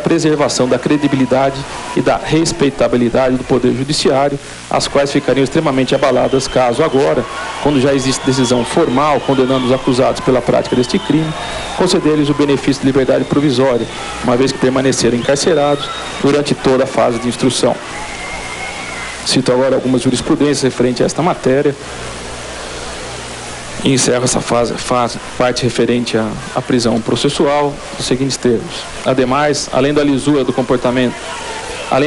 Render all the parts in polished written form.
preservação da credibilidade e da respeitabilidade do Poder Judiciário, as quais ficariam extremamente abaladas caso agora, quando já existe decisão formal condenando os acusados pela prática deste crime, conceder-lhes o benefício de liberdade provisória, uma vez que permaneceram encarcerados durante toda a fase de instrução. Cito agora algumas jurisprudências referentes a esta matéria e encerro essa parte referente à prisão processual nos seguintes termos. Ademais, além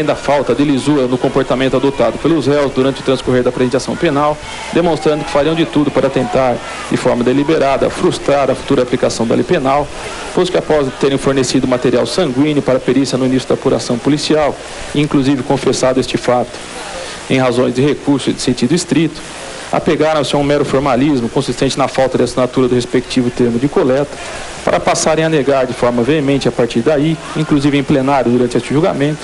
da falta de lisura no comportamento adotado pelos réus durante o transcorrer da apresentação penal, demonstrando que fariam de tudo para tentar, de forma deliberada, frustrar a futura aplicação da lei penal, pois que após terem fornecido material sanguíneo para a perícia no início da apuração policial, inclusive confessado este fato, em razões de recurso de sentido estrito, apegaram-se a um mero formalismo consistente na falta de assinatura do respectivo termo de coleta, para passarem a negar de forma veemente a partir daí, inclusive em plenário durante este julgamento,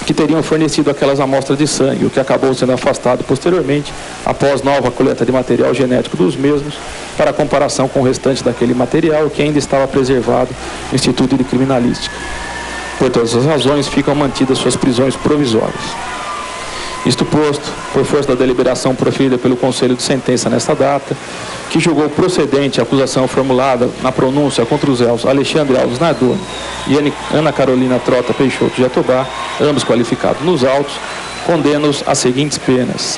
que teriam fornecido aquelas amostras de sangue, o que acabou sendo afastado posteriormente, após nova coleta de material genético dos mesmos, para comparação com o restante daquele material que ainda estava preservado no Instituto de Criminalística. Por todas as razões, ficam mantidas suas prisões provisórias. Isto posto, por força da deliberação proferida pelo Conselho de Sentença nesta data, que julgou procedente a acusação formulada na pronúncia contra os réus Alexandre Alves Nardoni e Ana Carolina Trota Peixoto de Jatobá, ambos qualificados nos autos, condena-os às seguintes penas.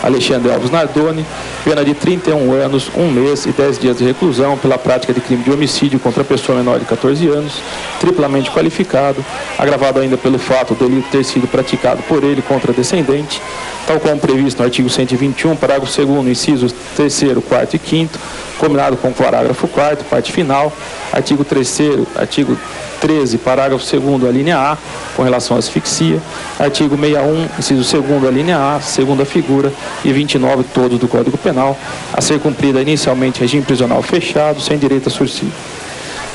Alexandre Alves Nardoni, pena de 31 anos, 1 mês e 10 dias de reclusão pela prática de crime de homicídio contra pessoa menor de 14 anos, triplamente qualificado, agravado ainda pelo fato do delito ter sido praticado por ele contra descendente, tal como previsto no artigo 121, parágrafo 2º, incisos 3º, 4º e 5º, combinado com o parágrafo 4º, parte final, artigo 3º, artigo 13, parágrafo 2º, a linha A, com relação à asfixia, artigo 61, inciso 2º, a linha A, segunda figura, e 29 todos do Código Penal, a ser cumprida inicialmente regime prisional fechado, sem direito a sursi.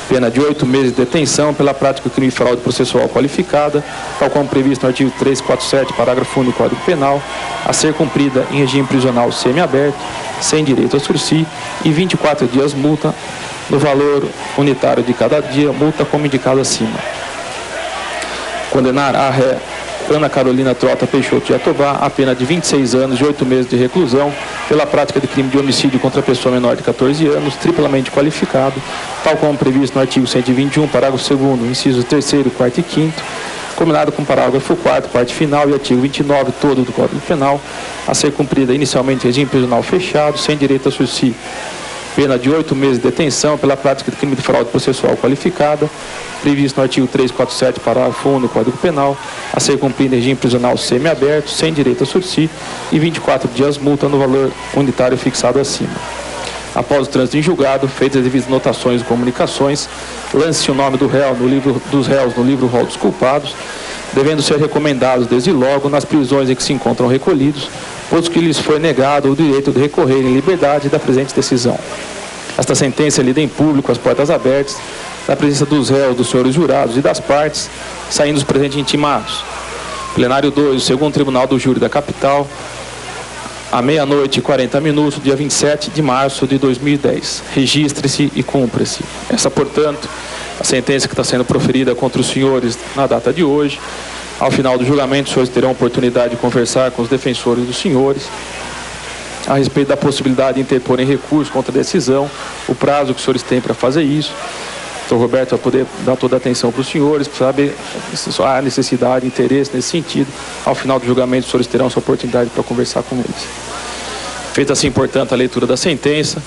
Pena de 8 meses de detenção pela prática do crime de fraude processual qualificada, tal como previsto no artigo 347, parágrafo 1 do Código Penal, a ser cumprida em regime prisional semiaberto, sem direito a sursi, e 24 dias multa no valor unitário de cada dia, multa como indicado acima. Condenar a ré Ana Carolina Trota Peixoto de Jatobá a pena de 26 anos e 8 meses de reclusão pela prática de crime de homicídio contra pessoa menor de 14 anos, triplamente qualificado, tal como previsto no artigo 121, parágrafo 2º, incisos 3º, 4º e 5º, combinado com o parágrafo 4º, parte final, e artigo 29 todo do Código Penal, a ser cumprida inicialmente em regime prisional fechado, sem direito a sursi. Pena de 8 meses de detenção pela prática de crime de fraude processual qualificada, previsto no artigo 347, parágrafo 1 do Código Penal, a ser cumprido em regime prisional semiaberto, sem direito a sursi, e 24 dias multa no valor unitário fixado acima. Após o trânsito em julgado, feitas as devidas notações e comunicações, lance-se o nome do réu dos réus no livro rol dos culpados, devendo ser recomendados desde logo nas prisões em que se encontram recolhidos, pois que lhes foi negado o direito de recorrer em liberdade da presente decisão. Esta sentença é lida em público, às portas abertas, na presença dos réus, dos senhores jurados e das partes, saindo os presentes intimados. Plenário 2, o 2º Tribunal do Júri da Capital, à 00h40, dia 27 de março de 2010. Registre-se e cumpra-se. Essa, portanto, a sentença que está sendo proferida contra os senhores na data de hoje. Ao final do julgamento, os senhores terão a oportunidade de conversar com os defensores dos senhores a respeito da possibilidade de interporem recurso contra a decisão, o prazo que os senhores têm para fazer isso. Então, Roberto vai poder dar toda a atenção para os senhores, para saber se há necessidade, interesse nesse sentido. Ao final do julgamento, os senhores terão essa oportunidade para conversar com eles. Feita assim, portanto, a leitura da sentença,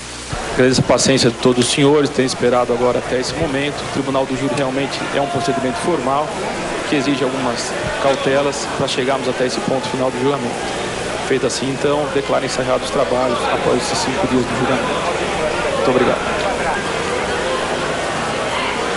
agradeço a paciência de todos os senhores, terem esperado agora até esse momento. O Tribunal do Júri realmente é um procedimento formal, que exige algumas cautelas para chegarmos até esse ponto final do julgamento. Feito assim, então, declaro encerrados os trabalhos após esses 5 dias de julgamento. Muito obrigado.